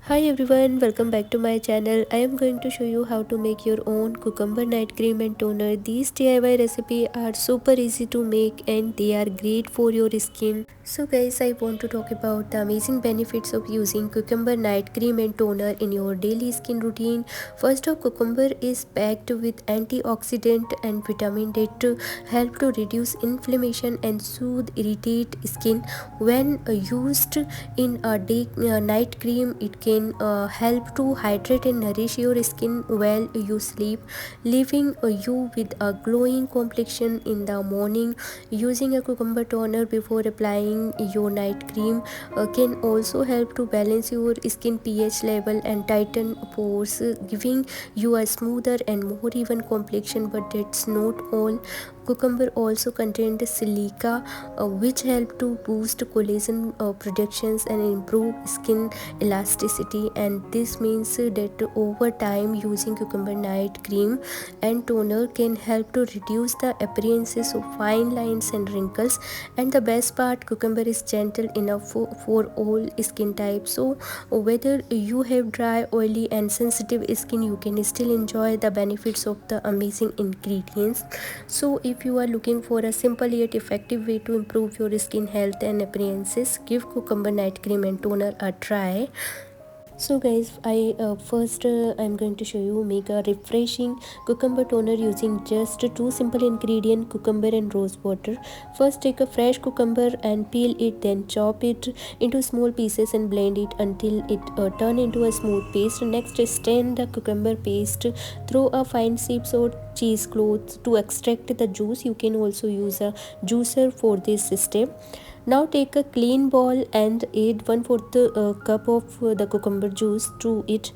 Hi everyone, welcome back to my channel. I am going to show you how to make your own cucumber night cream and toner. These DIY recipes are super easy to make and they are great for your skin. So guys, I want to talk about the amazing benefits of using cucumber night cream and toner in your daily skin routine. First off, cucumber is packed with antioxidant and vitamin that help to reduce inflammation and soothe irritate skin. When used in a night cream, it can help to hydrate and nourish your skin while you sleep, leaving you with a glowing complexion in the morning. Using a cucumber toner before applying your night cream can also help to balance your skin pH level and tighten pores, giving you a smoother and more even complexion. But that's not all. Cucumber also contains silica, which help to boost collagen productions and improve skin elasticity. And this means that over time, using cucumber night cream and toner can help to reduce the appearances of fine lines and wrinkles. And the best part, cucumber is gentle enough for all skin types. So whether you have dry, oily and sensitive skin, you can still enjoy the benefits of the amazing ingredients. So if you are looking for a simple yet effective way to improve your skin health and appearances, give cucumber night cream and toner a try. So guys, I'm going to show you make a refreshing cucumber toner using just two simple ingredients, cucumber and rose water. First, take a fresh cucumber and peel it, then chop it into small pieces and blend it until it turn into a smooth paste. Next, strain the cucumber paste through a fine sieves or cheesecloth to extract the juice. You can also use a juicer for this step. Now take a clean bowl and add 1/4 cup of the cucumber juice to it.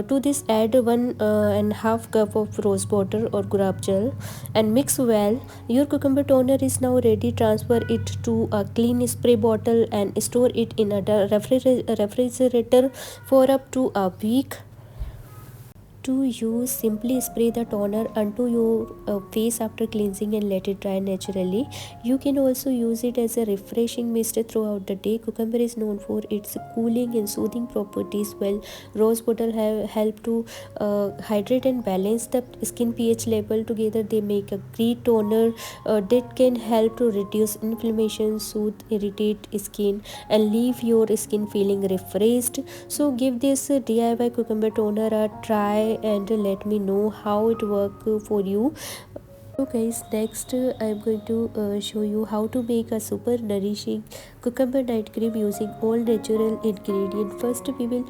To this add 1.5 cup of rose water or gulab gel and mix well. Your cucumber toner is now ready. Transfer it to a clean spray bottle and store it in a refrigerator for up to a week. To use, simply spray the toner onto your face after cleansing and let it dry naturally. You can also use it as a refreshing mist throughout the day. Cucumber is known for its cooling and soothing properties, while rose water help to hydrate and balance the skin pH level. Together they make a great toner that can help to reduce inflammation, soothe irritate skin and leave your skin feeling refreshed. So give this DIY cucumber toner a try and let me know how it work for you. So guys, next I am going to show you how to make a super nourishing cucumber night cream using all natural ingredients. First we will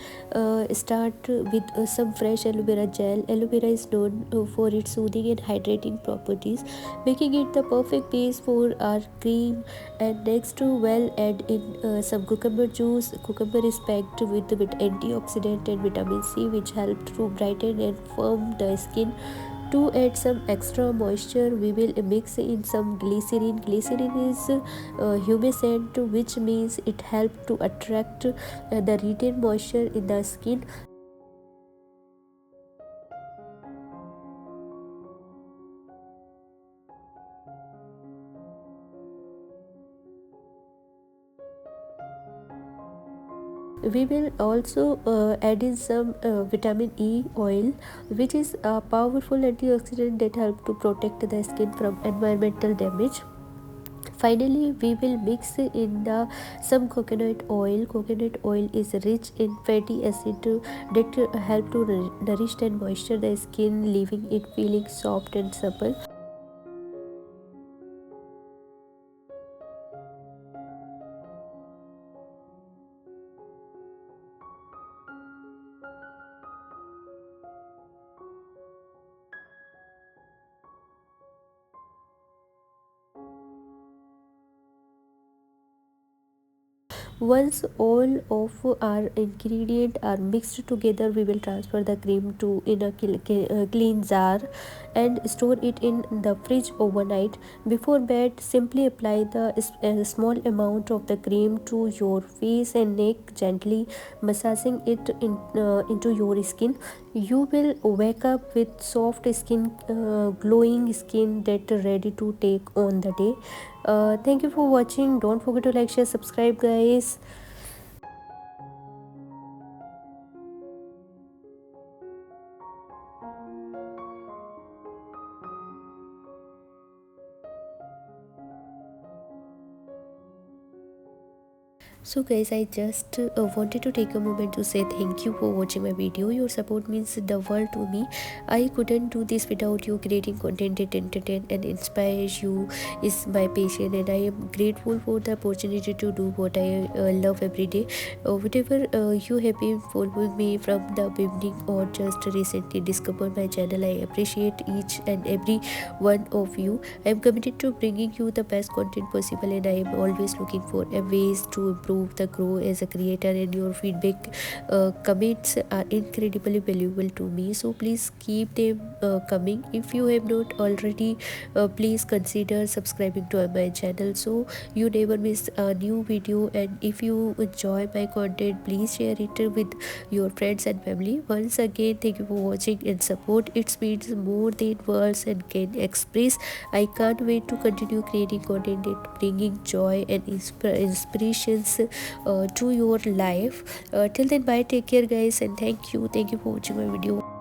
start with some fresh aloe vera gel. Aloe vera is known for its soothing and hydrating properties, making it the perfect base for our cream. And next well add in some cucumber juice. Cucumber is packed with antioxidant and vitamin C, which help to brighten and firm the skin. To add some extra moisture, we will mix in some glycerin. Glycerin is humescent, which means it helps to attract the retained moisture in the skin. We will also add in some vitamin E oil, which is a powerful antioxidant that help to protect the skin from environmental damage. Finally, we will mix in the some coconut oil. Coconut oil is rich in fatty acid that help to nourish and moisture the skin, leaving it feeling soft and supple. Once all of our ingredients are mixed together, we will transfer the cream to in a clean jar and store it in the fridge overnight. Before bed, simply apply the small amount of the cream to your face and neck, gently massaging it into your skin. You will wake up with soft skin, glowing skin that ready to take on the day. Thank you for watching. Don't forget to like, share, subscribe guys. So guys, I just wanted to take a moment to say thank you for watching my video. Your support means the world to me. I couldn't do this without you. Creating content that entertain and inspires you is my passion, and I am grateful for the opportunity to do what I love every day. Whatever you have been following me from the beginning or just recently discovered my channel, I appreciate each and every one of you. I am committed to bringing you the best content possible, and I am always looking for ways to improve the grow as a creator, and your feedback comments are incredibly valuable to me, so please keep them coming. If you have not already, please consider subscribing to my channel so you never miss a new video. And if you enjoy my content, please share it with your friends and family. Once again, thank you for watching and support. It means more than words and can express. I can't wait to continue creating content that bringing joy and inspirations to your life. Till then, bye, take care guys, and thank you for watching my video.